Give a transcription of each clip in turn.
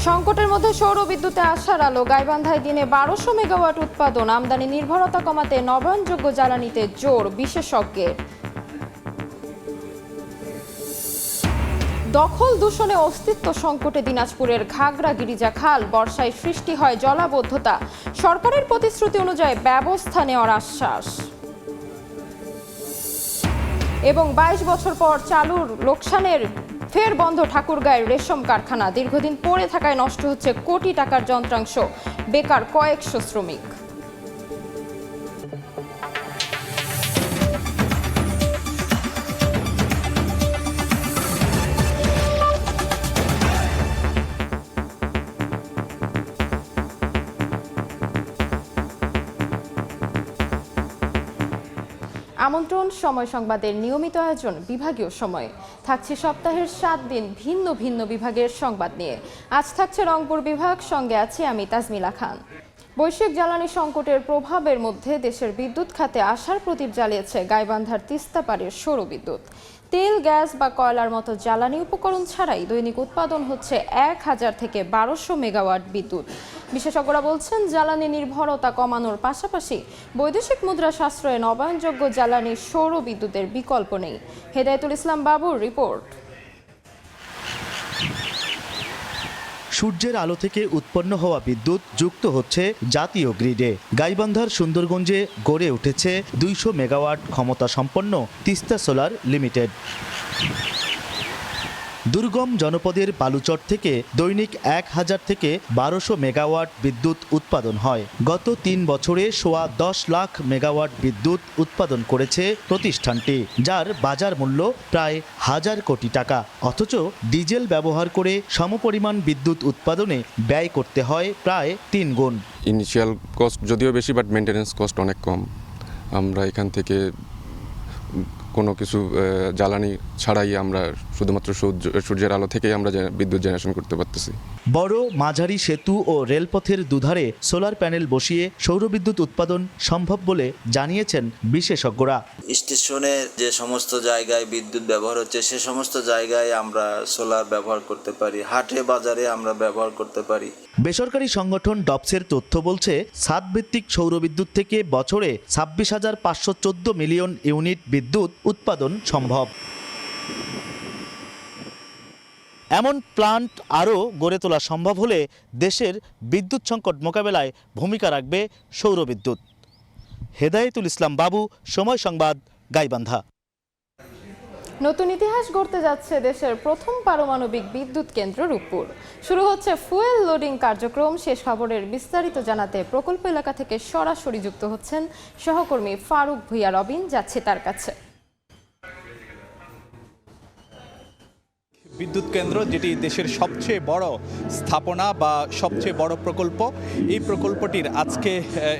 সংকটের মধ্যে সৌর বিদ্যুতে আসার আলো। গাইবান্ধায় দিনে 1200 মেগাওয়াট উৎপাদন। আমদানি নির্ভরতা কমাতে নবায়নযোগ্য জ্বালানিতে জোর বিশেষজ্ঞের। দখল দূষণে অস্তিত্ব সংকটে দিনাজপুরের ঘাগড়া গিরিজা খাল। বর্ষায় সৃষ্টি হয় জলাবদ্ধতা। সরকারের প্রতিশ্রুতি অনুযায়ী ব্যবস্থা নেওয়ার আশ্বাস। এবং 22 বছর পর চালুর লোকসানের ফের বন্ধ ঠাকুরগাঁয়ের রেশম কারখানা। দীর্ঘদিন পড়ে থাকায় নষ্ট হচ্ছে কোটি টাকার যন্ত্রাংশ, বেকার কয়েকশো শ্রমিক। আমন্ত্রণ সময় সংবাদের নিয়মিত আয়োজন বিভাগীয় সময়ে। থাকছে সপ্তাহের 7 দিন ভিন্ন ভিন্ন বিভাগের সংবাদ নিয়ে। আজ থাকছে রংপুর বিভাগ, সঙ্গে আছে আমি তাজমিলা খান। বৈশ্বিক জ্বালানি সংকটের প্রভাবের মধ্যে দেশের বিদ্যুৎ খাতে আশার প্রদীপ জ্বালিয়েছে গাইবান্ধার তিস্তাপাড়ের সৌর বিদ্যুৎ। তেল, গ্যাস বা কয়লার মতো জ্বালানি উপকরণ ছাড়াই দৈনিক উৎপাদন হচ্ছে 1000 থেকে 1200 মেগাওয়াট বিদ্যুৎ। বিশেষজ্ঞরা বলছেন, জ্বালানি নির্ভরতা কমানোর পাশাপাশি বৈদেশিক মুদ্রা সাশ্রয়ে নবায়নযোগ্য জ্বালানি সৌর বিদ্যুতের বিকল্প নেই। হেদায়েতুল ইসলাম বাবুর রিপোর্ট। সূর্যের আলো থেকে উৎপন্ন হওয়া বিদ্যুৎ যুক্ত হচ্ছে জাতীয় গ্রিডে। গাইবান্ধার সুন্দরগঞ্জে গড়ে উঠেছে 200 মেগাওয়াট ক্ষমতা সম্পন্ন তিস্তা সোলার লিমিটেড। দুর্গম জনপদের বালুচর থেকে দৈনিক 1000 থেকে 1200 মেগাওয়াট বিদ্যুৎ উৎপাদন হয়। গত 3 বছরে সোয়া 10 লাখ মেগাওয়াট বিদ্যুৎ উৎপাদন করেছে প্রতিষ্ঠানটি, যার বাজার মূল্য প্রায় 1000 কোটি টাকা। অথচ ডিজেল ব্যবহার করে সমপরিমাণ বিদ্যুৎ উৎপাদনে ব্যয় করতে হয় প্রায় 3 গুণ। ইনিশিয়াল কস্ট যদিও বেশি, বাট মেনটেন্যান্স কস্ট অনেক কম। আমরা এখান থেকে কোনো কিছু জ্বালানি ছাড়াই আমরা শুধুমাত্র সূর্যের আলো থেকেই আমরা বিদ্যুৎ জেনারেশন করতে পারতেছি। বড় মাঝারি সেতু ও রেলপথের দুধারে সোলার প্যানেল বসিয়ে সৌরবিদ্যুৎ উৎপাদন সম্ভব বলে জানিয়েছেন বিশেষজ্ঞরা। স্টেশনে যে সমস্ত জায়গায় বিদ্যুৎ ব্যবহার হচ্ছে সে সমস্ত জায়গায় আমরা সোলার ব্যবহার করতে পারি, হাটে বাজারে আমরা ব্যবহার করতে পারি। বেসরকারি সংগঠন ডপসের তথ্য বলছে, ছাদভিত্তিক সৌরবিদ্যুৎ থেকে বছরে 26,514 মিলিয়ন ইউনিট বিদ্যুৎ উৎপাদন সম্ভব। এমন প্লান্ট আরও গড়ে তোলা সম্ভব হলে দেশের বিদ্যুৎ সংকট মোকাবেলায় ভূমিকা রাখবে সৌরবিদ্যুৎ। হেদায়েতুল ইসলাম বাবু, সময় সংবাদ, গাইবান্ধা। নতুন ইতিহাস গড়তে যাচ্ছে দেশের প্রথম পারমাণবিক বিদ্যুৎ কেন্দ্র রূপপুর। শুরু হচ্ছে ফুয়েল লোডিং কার্যক্রম। শেষ খবরের বিস্তারিত জানাতে প্রকল্প এলাকা থেকে সরাসরি যুক্ত হচ্ছেন সহকর্মী ফারুক ভুইয়া রবিন। যাচ্ছে তার কাছে। বিদ্যুৎ কেন্দ্র, যেটি দেশের সবচেয়ে বড় স্থাপনা বা সবচেয়ে বড় প্রকল্প, এই প্রকল্পটির আজকে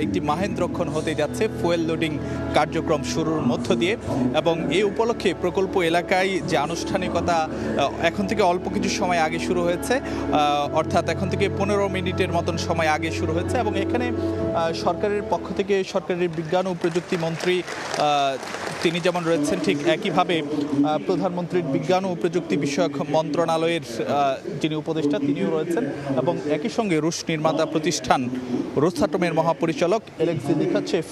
একটি মাহেন্দ্রক্ষণ হতে যাচ্ছে ফুয়েল লোডিং কার্যক্রম শুরুর মধ্য দিয়ে। এবং এই উপলক্ষে প্রকল্প এলাকায় যে আনুষ্ঠানিকতা এখন থেকে অল্প কিছু সময় আগে শুরু হয়েছে, অর্থাৎ এখন থেকে 15 মিনিটের মতন সময় আগে শুরু হয়েছে। এবং এখানে সরকারের পক্ষ থেকে সরকারের বিজ্ঞান ও প্রযুক্তি মন্ত্রী তিনি যেমন রয়েছেন, ঠিক একইভাবে প্রধানমন্ত্রীর বিজ্ঞান ও প্রযুক্তি বিষয়ক মন্ত্রণালয়ের যিনি উপদেষ্টা তিনিও রয়েছেন। এবং একই সঙ্গে রুশ নির্মাতা প্রতিষ্ঠান রোসাটমের মহাপরিচালক এলেক্সি লিখাচেভ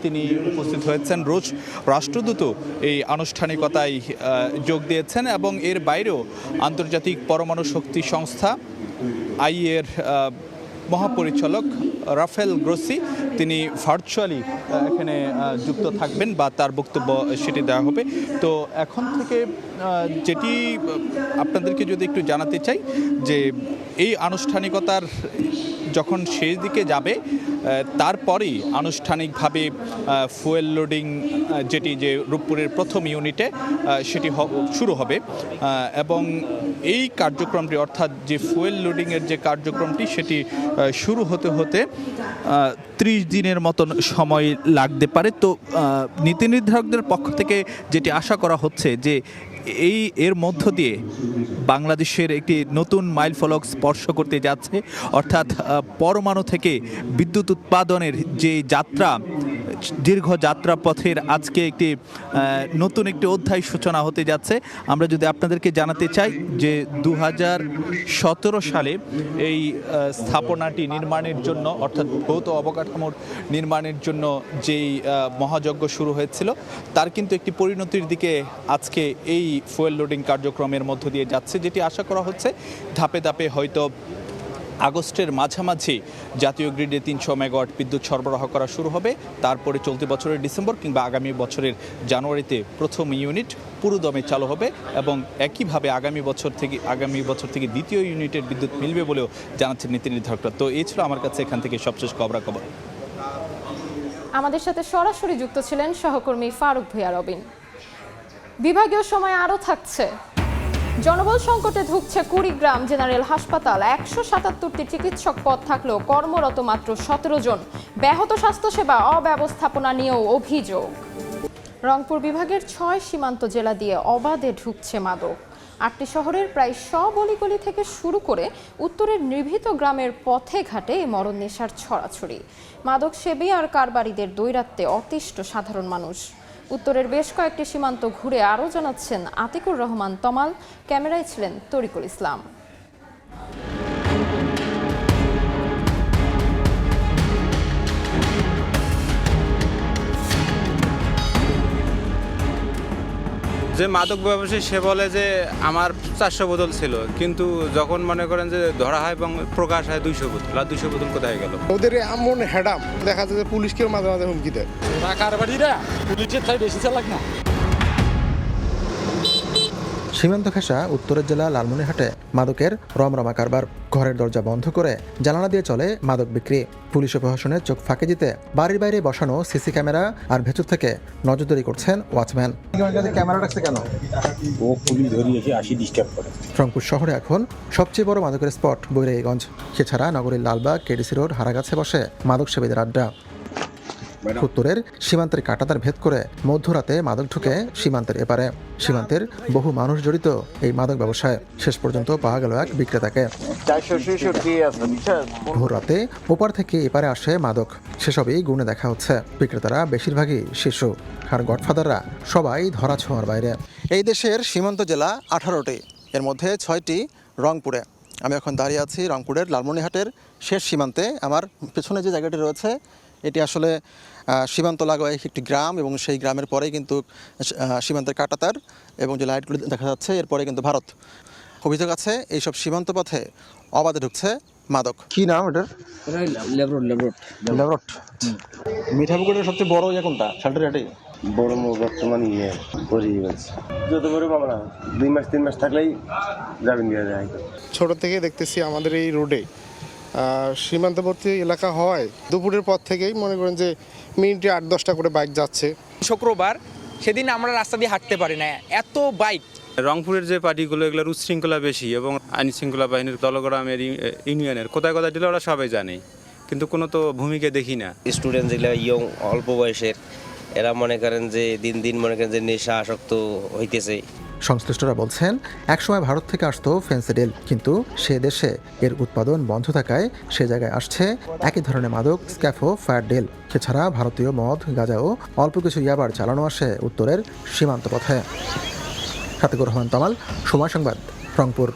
তিনি উপস্থিত হয়েছেন। রুশ রাষ্ট্রদূত এই আনুষ্ঠানিকতায় যোগ দিয়েছেন। এবং এর বাইরেও আন্তর্জাতিক পরমাণু শক্তি সংস্থা আইএর মহাপরিচালক রাফেল গ্রোসি তিনি ভার্চুয়ালি এখানে যুক্ত থাকবেন বা তার বক্তব্য সেটি দেওয়া হবে। তো এখন থেকে যেটি আপনাদেরকে যদি একটু জানাতে চাই, যে এই আনুষ্ঠানিকতার যখন শেষ দিকে যাবে তারপরেই আনুষ্ঠানিকভাবে ফুয়েল লোডিং যেটি যে রূপপুরের প্রথম ইউনিটে সেটি শুরু হবে। এবং এই কার্যক্রমটি, অর্থাৎ যে ফুয়েল লোডিংয়ের যে কার্যক্রমটি, সেটি শুরু হতে হতে 30 দিনের মতন সময় লাগতে পারে। তো নীতি নির্ধারকদের পক্ষ থেকে যেটি আশা করা হচ্ছে যে এর মধ্য দিয়ে বাংলাদেশের একটি নতুন মাইলফলক স্পর্শ করতে যাচ্ছে, অর্থাৎ পরমাণু থেকে বিদ্যুৎ উৎপাদনের যে যাত্রা, দীর্ঘ যাত্রাপথের আজকে একটি নতুন একটি অধ্যায় সূচনা হতে যাচ্ছে। আমরা যদি আপনাদেরকে জানাতে চাই যে 2017 সালে এই স্থাপনাটি নির্মাণের জন্য, অর্থাৎ ভৌত অবকাঠামোর নির্মাণের জন্য যেই মহাযজ্ঞ শুরু হয়েছিল তার কিন্তু একটি পরিণতির দিকে আজকে এই ফুয়েল লোডিং কার্যক্রমের মধ্য দিয়ে যাচ্ছে, যেটি আশা করা হচ্ছে ধাপে ধাপে হয়তো আগস্টের মাঝামাঝি জাতীয় গ্রিডে 300 মেগাওয়াট বিদ্যুৎ সরবরাহ করা শুরু হবে। তারপরে চলতি বছরের ডিসেম্বর কিংবা আগামী বছরের জানুয়ারিতে প্রথম ইউনিট পুরোদমে চালু হবে এবং একইভাবে আগামী বছর থেকে দ্বিতীয় ইউনিটের বিদ্যুৎ মিলবে বলেও জানাচ্ছেন নীতি নির্ধারকরা। তো এই ছিল আমার কাছে এখান থেকে সবশেষ খবরাখবর। আমাদের সাথে সরাসরি যুক্ত ছিলেন সহকর্মী ফারুক ভূঁইয়া রবিন। বিভাগীয় সময় আরও থাকছে। জনবল সংকটে ধুঁকছে কুড়িগ্রাম জেনারেল হাসপাতাল। 177টি চিকিৎসক পদ থাকলেও কর্মরত মাত্র 17 জন। ব্যাহত স্বাস্থ্যসেবা অব্যবস্থাপনা নিয়েও অভিযোগ। রংপুর বিভাগের 6 সীমান্ত জেলা দিয়ে অবাধে ঢুকছে মাদক। 8টি শহরের প্রায় সব অলিগলি থেকে শুরু করে উত্তরের নিভৃত গ্রামের পথে ঘাটে মরণ নেশার ছড়াছড়ি। মাদক সেবী আর কারবারিদের দৈরাত্মে অতিষ্ঠ সাধারণ মানুষ। উত্তরের বেশ কয়েকটি সীমান্ত ঘুরে আরও জানাচ্ছেন আতিকুর রহমান তমাল। ক্যামেরায় ছিলেন তরিকুল ইসলাম। যে মাদক ব্যবসায়ী সে বলে যে আমার 400 বোতল ছিল, কিন্তু যখন মনে করেন যে ধরা হয় এবং প্রকাশ হয় 200 বোতল, আর 200 বোতল কোথায় গেল? ওদের এমন হেডাম দেখা যায় যে পুলিশকেও মাঝে মাঝে হুমকি দেয়। কারবারিরা পুলিশের চাই বেশি চালাক না। সীমান্ত ঘেঁষা উত্তরের জেলা লালমনিরহাটে মাদকের রমরমা কারবার। ঘরের দরজা বন্ধ করে জানালা দিয়ে চলে মাদক বিক্রি। পুলিশ ও প্রশাসনের চোখ ফাঁকি দিতে বাড়ির বাইরে বসানো সিসি ক্যামেরা আর ভেতর থেকে নজরদারি করছেন ওয়াচম্যান। ক্যামেরা রাখছে কেন? ও পুলিশ ধরে এসে আসি ডিস্টার্ব করে। রংপুর শহরে এখন সবচেয়ে বড় মাদকের স্পট বৈরাগীগঞ্জ। এছাড়া নগরীর লালবাগ, কেডিসি রোড, হারাগাছে বসে মাদক সেবীদের আড্ডা। উত্তরের সীমান্তের কাঁটাতার ভেদ করে মধ্যরাতে মাদক ঢুকে সীমান্তের এপারে। সীমান্তের বহু মানুষ জড়িত এই মাদক ব্যবসায়। শেষ পর্যন্ত পাওয়া গেল এক বিক্রেতাকে। ভোর রাতে ওপার থেকে এপারে আসে মাদক, সেসবই গুণে দেখা হচ্ছে। বিক্রেতারা বেশিরভাগই শিশু, আর গডফাদাররা সবাই ধরা ছোঁয়ার বাইরে। এই দেশের সীমান্ত জেলা 18টি, এর মধ্যে 6টি রংপুরে। আমি এখন দাঁড়িয়ে আছি রংপুরের লালমনিরহাটের শেষ সীমান্তে। আমার পেছনে যে জায়গাটি রয়েছে এটি আসলে সীমান্ত লাগোয়া একটি গ্রাম, এবং সেই গ্রামের পরেই কিন্তু সীমান্তের কাঁটাতার এবং যে লাইটগুলো দেখা যাচ্ছে এরপরে কিন্তু ভারত। অভিযোগ আছে এইসব সীমান্ত পথে অবাধে ঢুকছে মাদক। কি নাম এটার? লেবরট। মিঠাপুকুরের সবচেয়ে বড় ইয়ে কোনটা? শালটারি বড় বর্তমান যত বড় মামলা 2 মাস 3 মাস থাকলেই যাবেন দিয়ে যায়। ছোট থেকে দেখতেছি আমাদের এই রোডে সীমান্তবর্তী এলাকা হয়, দুপুরের পর থেকেই মনে করেন যে মিনিটে 8-10টা করে বাইক যাচ্ছে। শুক্রবার সেদিন আমরা রাস্তা দিয়ে হাঁটতে পারি না, এত বাইক। রংপুরের যে পার্টিগুলো এগুলোর উচ্ছৃঙ্খলা বেশি এবং আইন শৃঙ্খলা বাহিনীর দলগ্রামের ইউনিয়নের কোথায় কোথায় দিলে ওরা সবাই জানে, কিন্তু কোনো তো ভূমিকা দেখি না। স্টুডেন্ট যেগুলো ইয়ং অল্প বয়সের, এরা মনে করেন যে দিন দিন মনে করেন যে নেশা আসক্ত হইতেছে। সংশ্লিষ্টরা বলছেন একসময় ভারত থেকে আসতো ফেন্সিডিল, কিন্তু সে দেশে এর উৎপাদন বন্ধ থাকায় সে জায়গায় আসছে একই ধরনের মাদক স্ক্যাফো ফায়ারডেল। এছাড়া ভারতীয় মদ, গাঁজা ও অল্প কিছু ইয়াবার চালানো আসে উত্তরের সীমান্ত পথে। আতিকুর রহমান তমাল, সময় সংবাদ, রংপুর।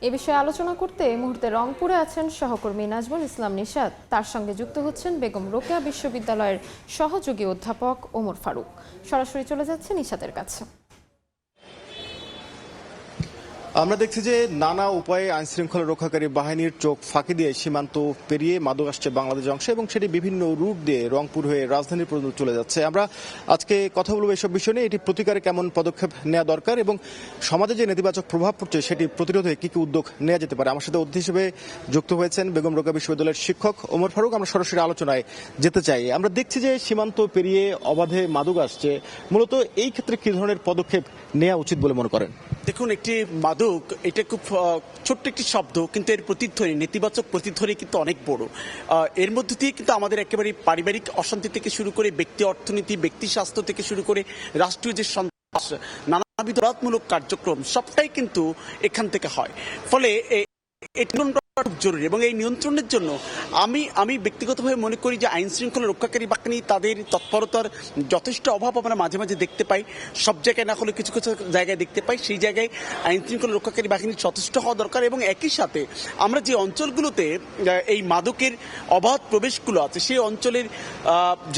এ বিষয়ে আলোচনা করতে এই মুহূর্তে রংপুরে আছেন সহকর্মী নাজমুল ইসলাম নিশাত। তার সঙ্গে যুক্ত হচ্ছেন বেগম রোকেয়া বিশ্ববিদ্যালয়ের সহযোগী অধ্যাপক ওমর ফারুক। সরাসরি চলে যাচ্ছে নিশাতের কাছে। আমরা দেখছি যে নানা উপায়ে আইনশৃঙ্খলা রক্ষাকারী বাহিনীর চোখ ফাঁকি দিয়ে সীমান্ত পেরিয়ে মাদক আসছে বাংলাদেশ অংশে, এবং সেটি বিভিন্ন রুট দিয়ে রংপুর হয়ে রাজধানী পর্যন্ত চলে যাচ্ছে। আমরা আজকে কথা বলবো এসব বিষয় নিয়ে, এটি প্রতিকারে কেমন পদক্ষেপ নেওয়া দরকার এবং সমাজে যে নেতিবাচক প্রভাব পড়ছে সেটি প্রতিরোধে কি কি উদ্যোগ নেওয়া যেতে পারে। আমার সাথে অতিথি হিসেবে যুক্ত হয়েছেন বেগম রোকেয়া বিশ্ববিদ্যালয়ের শিক্ষক ওমর ফারুক। আমরা সরাসরি আলোচনায় যেতে চাই। আমরা দেখছি যে সীমান্ত পেরিয়ে অবাধে মাদক আসছে, মূলত এই ক্ষেত্রে কি ধরনের পদক্ষেপ নেওয়া উচিত বলে মনে করেন? দেখুন, একটি মাদক এটা খুব ছোট্ট একটি শব্দ, কিন্তু এর প্রতিধ্বনি, নেতিবাচক প্রতিধ্বনি কিন্তু অনেক বড়। এর মধ্যে দিয়ে কিন্তু আমাদের একেবারে পারিবারিক অশান্তি থেকে শুরু করে ব্যক্তি অর্থনীতি, ব্যক্তি স্বাস্থ্য থেকে শুরু করে রাষ্ট্রীয় যে সন্ত্রাস, নানাবিধ অপরাধমূলক কার্যক্রম সবটাই কিন্তু এখান থেকে হয়। ফলে খুব জরুরি এবং এই নিয়ন্ত্রণের জন্য আমি ব্যক্তিগতভাবে মনে করি যে আইন শৃঙ্খলা রক্ষাকারী বাহিনী তাদের তৎপরতার যথেষ্ট অভাব আমরা মাঝে মাঝে দেখতে পাই। সব জায়গায় না হলে কিছু কিছু জায়গায় দেখতে পাই। সেই জায়গায় আইন শৃঙ্খলা রক্ষাকারী বাহিনী যথেষ্ট হওয়া দরকার এবং একই সাথে আমরা যে অঞ্চলগুলোতে এই মাদকের অবাধ প্রবেশগুলো আছে সেই অঞ্চলের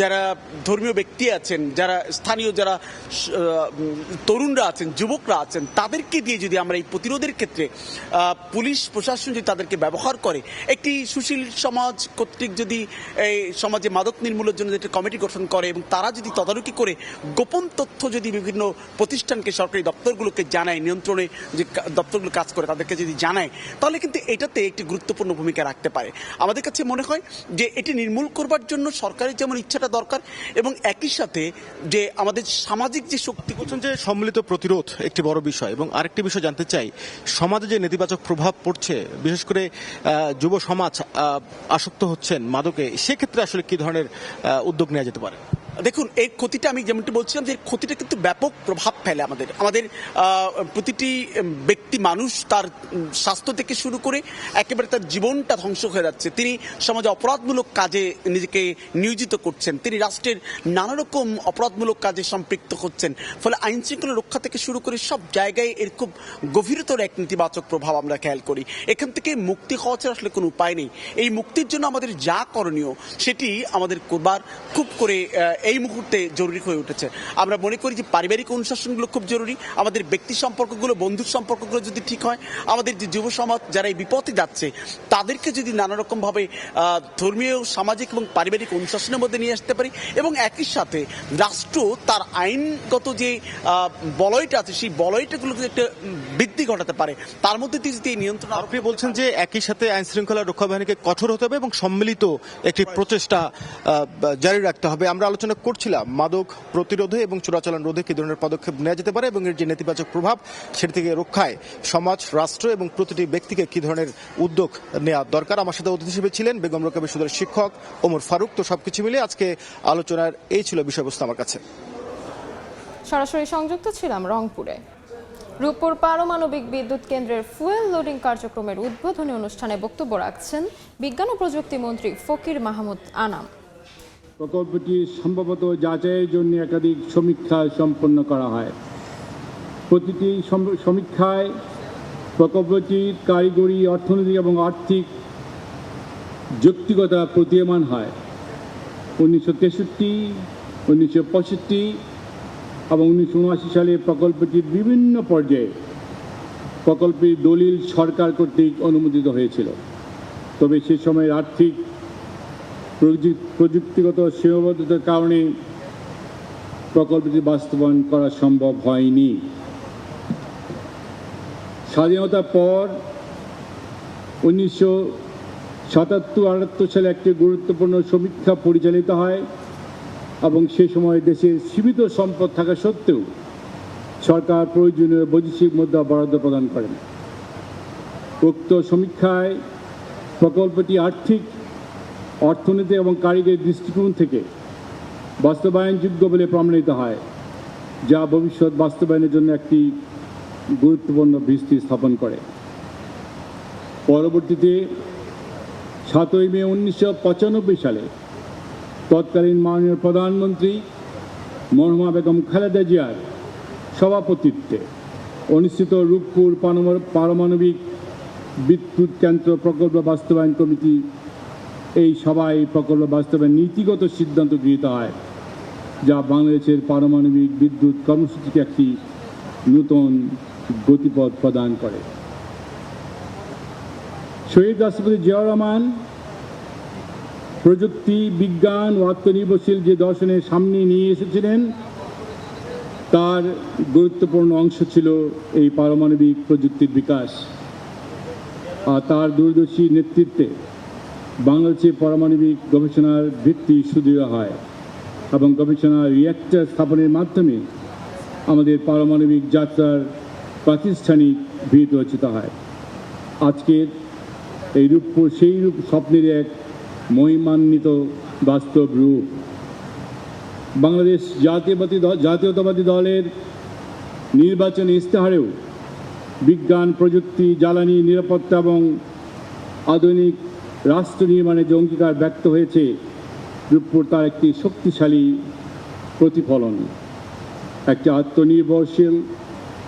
যারা ধর্মীয় ব্যক্তি আছেন, যারা স্থানীয় যারা তরুণরা আছেন, যুবকরা আছেন, তাদেরকে দিয়ে যদি আমরা এই প্রতিরোধের ক্ষেত্রে পুলিশ প্রশাসন যদি তাদেরকে ব্যবহার করে, একটি সুশীল সমাজ কর্তৃক যদি এই সমাজে মাদক নির্মূলের জন্য একটা কমিটি গঠন করে এবং তারা যদি তদারকি করে গোপন তথ্য যদি বিভিন্ন প্রতিষ্ঠানকে, সরকারি দপ্তরগুলোকে জানায়, নিয়ন্ত্রণে যে দপ্তরগুলো কাজ করে তাদেরকে যদি জানায়, তাহলে কিন্তু এটাতে একটি গুরুত্বপূর্ণ ভূমিকা রাখতে পারে। আমাদের কাছে মনে হয় যে এটি নির্মূল করবার জন্য সরকারের যেমন ইচ্ছাটা দরকার এবং একই সাথে যে আমাদের সামাজিক যে শক্তি। বলছেন যে সম্মিলিত প্রতিরোধ একটি বড় বিষয় এবং আরেকটি বিষয় জানতে চাই, সমাজে যে নেতিবাচক প্রভাব পড়ছে, বিশেষ করে যুব সমাজ আসক্ত হচ্ছেন মাদকে, সেক্ষেত্রে আসলে কি ধরনের উদ্যোগ নেওয়া যেতে পারে? দেখুন, এই ক্ষতিটা আমি যেমনটি বলছিলাম যে ক্ষতিটা কিন্তু ব্যাপক প্রভাব ফেলে আমাদের প্রতিটি ব্যক্তি মানুষ তার স্বাস্থ্য থেকে শুরু করে একেবারে তার জীবনটা ধ্বংস হয়ে যাচ্ছে। তিনি সমাজে অপরাধমূলক কাজে নিজেকে নিয়োজিত করছেন, তিনি রাষ্ট্রের নানা রকম অপরাধমূলক কাজে সম্পৃক্ত হচ্ছেন। ফলে আইন শৃঙ্খলা রক্ষা থেকে শুরু করে সব জায়গায় এর খুব গভীরতর এক নেতিবাচক প্রভাব আমরা খেয়াল করি। এখান থেকে মুক্তি হওয়া ছাড়া আসলে কোনো উপায় নেই। এই মুক্তির জন্য আমাদের যা করণীয় সেটি আমাদের করবার খুব করে এই মুহূর্তে জরুরি হয়ে উঠেছে। আমরা মনে করি যে পারিবারিক অনুশাসনগুলো খুব জরুরি। আমাদের ব্যক্তি সম্পর্কগুলো, বন্ধুর সম্পর্কগুলো যদি ঠিক হয়, আমাদের যে যুব সমাজ যারা এই বিপথে যাচ্ছে তাদেরকে যদি নানা রকমভাবে ধর্মীয়, সামাজিক এবং পারিবারিক অনুশাসনের মধ্যে নিয়ে আসতে পারি এবং একই সাথে রাষ্ট্র তার আইনগত যে বলয়টা আছে সেই বলয়টাগুলোকে একটা বৃদ্ধি ঘটাতে পারে, তার মধ্যে দিয়ে যদি এই নিয়ন্ত্রণ। আপনি বলছেন যে একই সাথে আইন শৃঙ্খলা রক্ষা বাহিনীকে কঠোর হতে হবে এবং সম্মিলিত একটি প্রচেষ্টা জারি রাখতে হবে। আমরা আলোচনা করছিলাম মাদক প্রতিরোধে এবং চোরাচালান রোধে কি ধরনের পদক্ষেপ নেওয়া যেতে পারে এবং এর যে নেতিবাচক প্রভাব সেটি থেকে রক্ষায় সমাজ, রাষ্ট্র এবং প্রতিটি ব্যক্তিকে কি ধরনের উদ্যোগ নেওয়া দরকার। আমার সাথে অতিথি হিসেবে ছিলেন বেগম রোকেয়া বিশ্ববিদ্যালয়ের শিক্ষক ওমর ফারুক। তো সবকিছু মিলে আজকে আলোচনার এই ছিল বিষয়বস্তু আমার কাছে। সরাসরি সংযুক্ত ছিলাম রংপুরে। রূপপুর পারমাণবিক বিদ্যুৎ কেন্দ্রের ফুয়েল লোডিং কার্যক্রমের উদ্বোধনী অনুষ্ঠানে বক্তব্য রাখছেন বিজ্ঞান ও প্রযুক্তি মন্ত্রী ফকির মাহমুদ আনাম। প্রকল্পটি সম্ভবত যাচাইয়ের জন্য একাধিক সমীক্ষা সম্পন্ন করা হয়। প্রতিটি সমীক্ষায় প্রকল্পটির কারিগরি, অর্থনৈতিক এবং আর্থিক যৌক্তিকতা প্রতীয়মান হয়। 1963, 1965 এবং 1979 সালে প্রকল্পটির বিভিন্ন পর্যায়ে প্রকল্পের দলিল সরকার কর্তৃক অনুমোদিত হয়েছিল। তবে সে সময়ের আর্থিক প্রযুক্তিগত সীমাবদ্ধতার কারণে প্রকল্পটি বাস্তবায়ন করা সম্ভব হয়নি। স্বাধীনতার পর 1977-78 সালে একটি গুরুত্বপূর্ণ সমীক্ষা পরিচালিত হয় এবং সে সময় দেশের সীমিত সম্পদ থাকা সত্ত্বেও সরকার প্রয়োজনীয় বৈদেশিক মুদ্রা বরাদ্দ প্রদান করেন। উক্ত সমীক্ষায় প্রকল্পটি আর্থিক, অর্থনৈতিক এবং কারিগরি দৃষ্টিকোণ থেকে বাস্তবায়নযোগ্য বলে প্রমাণিত হয়, যা ভবিষ্যৎ বাস্তবায়নের জন্য একটি গুরুত্বপূর্ণ ভিত্তি স্থাপন করে। পরবর্তীতে 7ই মে 1995 সালে তৎকালীন মাননীয় প্রধানমন্ত্রী মরহুমা বেগম খালেদা জিয়ার সভাপতিত্বে অনুষ্ঠিত রূপপুর পারমাণবিক বিদ্যুৎ কেন্দ্র প্রকল্প বাস্তবায়ন কমিটি এই সভায় প্রকল্প বাস্তবায়ন নীতিগত সিদ্ধান্ত গৃহীত হয়, যা বাংলাদেশের পারমাণবিক বিদ্যুৎ কর্মসূচিকে একটি নতুন গতিপথ প্রদান করে। শহীদ রাষ্ট্রপতি জিয়াউর রহমান প্রযুক্তি, বিজ্ঞান ও আত্মনির্ভরশীল যে দর্শনের সামনে নিয়ে এসেছিলেন তার গুরুত্বপূর্ণ অংশ ছিল এই পারমাণবিক প্রযুক্তির বিকাশ। আর তার দূরদর্শী নেতৃত্বে বাংলাদেশে পারমাণবিক গবেষণার ভিত্তি সুদৃঢ় হয় এবং গবেষণা রিঅ্যাক্টর স্থাপনের মাধ্যমে আমাদের পারমাণবিক যাত্রার প্রাতিষ্ঠানিক ভিত রচিত হয়। আজকের এই রূপপুর সেই রূপ স্বপ্নের এক মহিমান্বিত বাস্তব রূপ। বাংলাদেশ জাতীয়তাবাদী দলের নির্বাচনী ইস্তেহারেও বিজ্ঞান, প্রযুক্তি, জ্বালানি নিরাপত্তা এবং আধুনিক রাষ্ট্র নির্মাণে যে অঙ্গীকার ব্যক্ত হয়েছে, রূপপুর তার একটি শক্তিশালী প্রতিফলন। একটি আত্মনির্ভরশীল,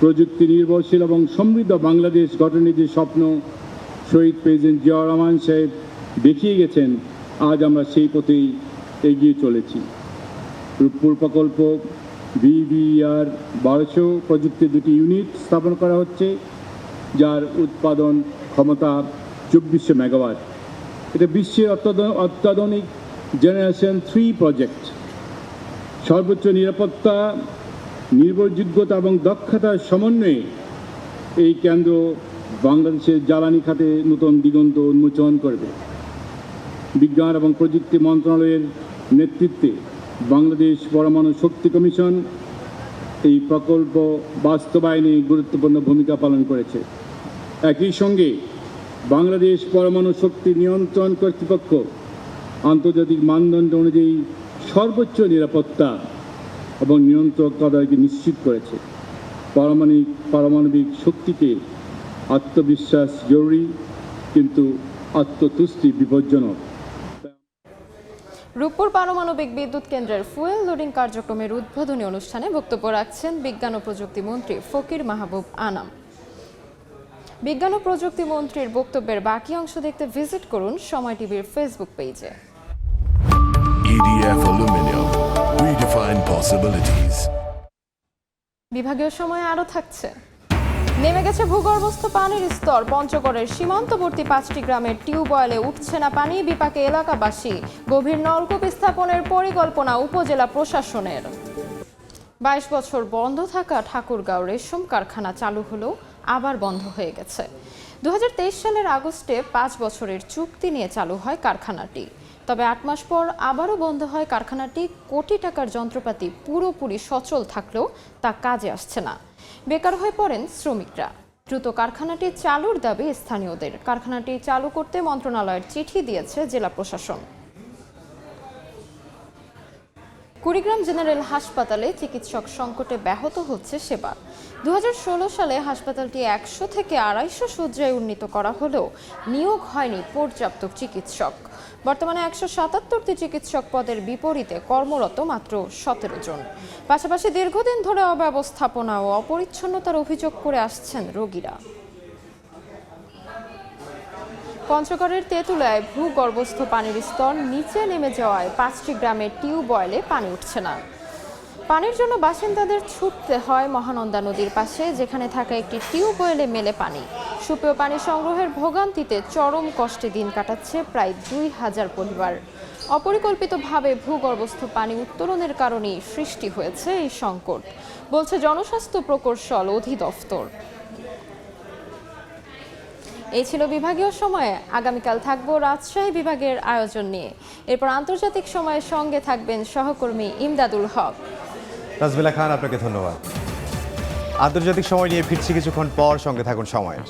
প্রযুক্তি নির্ভরশীল এবং সমৃদ্ধ বাংলাদেশ গঠনের যে স্বপ্ন শহীদ প্রেসিডেন্ট জিয়াউর রহমান সাহেব দেখিয়ে গেছেন, আজ আমরা সেই পথেই এগিয়ে চলেছি। রূপপুর প্রকল্প VVER 1200 প্রযুক্তির 2টি ইউনিট স্থাপন করা হচ্ছে, যার উৎপাদন ক্ষমতা 2400 মেগাওয়াট। এটা বিশ্বের অত্যাধুনিক জেনারেশন 3 প্রজেক্ট। সর্বোচ্চ নিরাপত্তা, নির্ভরযোগ্যতা এবং দক্ষতার সমন্বয়ে এই কেন্দ্র বাংলাদেশের জ্বালানি খাতে নতুন দিগন্ত উন্মোচন করবে। বিজ্ঞান এবং প্রযুক্তি মন্ত্রণালয়ের নেতৃত্বে বাংলাদেশ পরমাণু শক্তি কমিশন এই প্রকল্প বাস্তবায়নে গুরুত্বপূর্ণ ভূমিকা পালন করেছে। একই সঙ্গে বাংলাদেশ পরমাণু শক্তি নিয়ন্ত্রণ কর্তৃপক্ষ আন্তর্জাতিক মানদণ্ড অনুযায়ী সর্বোচ্চ নিরাপত্তা এবং নিয়ন্ত্রক তদারকি নিশ্চিত করেছে। পারমাণবিক শক্তিকে আত্মবিশ্বাস জরুরি, কিন্তু আত্মতুষ্টি বিপজ্জনক। রূপপুর পারমাণবিক বিদ্যুৎ কেন্দ্রের ফুয়েল লোডিং কার্যক্রমের উদ্বোধনী অনুষ্ঠানে বক্তব্য রাখছেন বিজ্ঞান ও প্রযুক্তি মন্ত্রী ফকির মাহবুব আনাম। বিজ্ঞান ও প্রযুক্তি মন্ত্রীর বক্তব্যের বাকি অংশ দেখতে ভিজিট করুন সময় টিভির ফেসবুক পেজে। EDF Aluminium, redefine possibilities. বিভাগীয় সময় আরও থাকছে। নেমে গেছে ভূগর্ভস্থ পানির স্তর। পঞ্চগড়ের সীমান্তবর্তী 5টি গ্রামের টিউবওয়েলে উঠছে না পানি, বিপাকে এলাকাবাসী। গভীর নলকূপ স্থাপনের পরিকল্পনা উপজেলা প্রশাসনের। 22 বছর বন্ধ থাকা ঠাকুরগাঁও রেশম কারখানা চালু হলেও আবার বন্ধ হয়ে গেছে। 2023 সালের আগস্টে 5 বছরের চুক্তি নিয়ে চালু হয় কারখানাটি। তবে 8 মাস পর আবারও বন্ধ হয় কারখানাটি। কোটি টাকার যন্ত্রপাতি পুরোপুরি সচল থাকলেও তা কাজে আসছে না। বেকার হয়ে পড়েন শ্রমিকরা। দ্রুত কারখানাটি চালুর দাবি স্থানীয়দের। কারখানাটি চালু করতে মন্ত্রণালয়ের চিঠি দিয়েছে জেলা প্রশাসন। কুড়িগ্রাম জেনারেল হাসপাতালে চিকিৎসক সংকটে ব্যাহত হচ্ছে সেবা। 2016 সালে হাসপাতালটি 100 থেকে 250 শয্যায় উন্নীত করা হলেও নিয়োগ হয়নি পর্যাপ্ত চিকিৎসক। বর্তমানে 177টি চিকিৎসক পদের বিপরীতে কর্মরত মাত্র 17 জন। পাশাপাশি দীর্ঘদিন ধরে অব্যবস্থাপনা ও অপরিচ্ছন্নতার অভিযোগ করে আসছেন রোগীরা। পঞ্চগড়ের তেঁতুলিয়ায় ভূগর্ভস্থ পানির স্তর নিচে নেমে যাওয়ায় 5টি গ্রামের টিউবওয়েলে পানি উঠছে না। পানির জন্য বাসিন্দাদের ছুটতে হয় মহানন্দা নদীর পাশে, যেখানে থাকা একটি টিউবওয়েলে মেলে পানি। সুপেয় পানি সংগ্রহের ভোগান্তিতে চরম কষ্টে দিন কাটাচ্ছে প্রায় 2000 পরিবার। অপরিকল্পিতভাবে ভূগর্ভস্থ পানি উত্তোলনের কারণেই সৃষ্টি হয়েছে এই সংকট, বলছে জনস্বাস্থ্য প্রকৌশল অধিদপ্তর। এই ছিল বিভাগীয় সময়ে। আগামীকাল থাকবো রাজশাহী বিভাগের আয়োজন নিয়ে। এরপর আন্তর্জাতিক সময়ের সঙ্গে থাকবেন সহকর্মী ইমদাদুল হক। তাজমিলা খান, আপনাকে ধন্যবাদ। আন্তর্জাতিক সময় নিয়ে ফিরছি কিছুক্ষণ পর, সঙ্গে থাকুন সময়ের।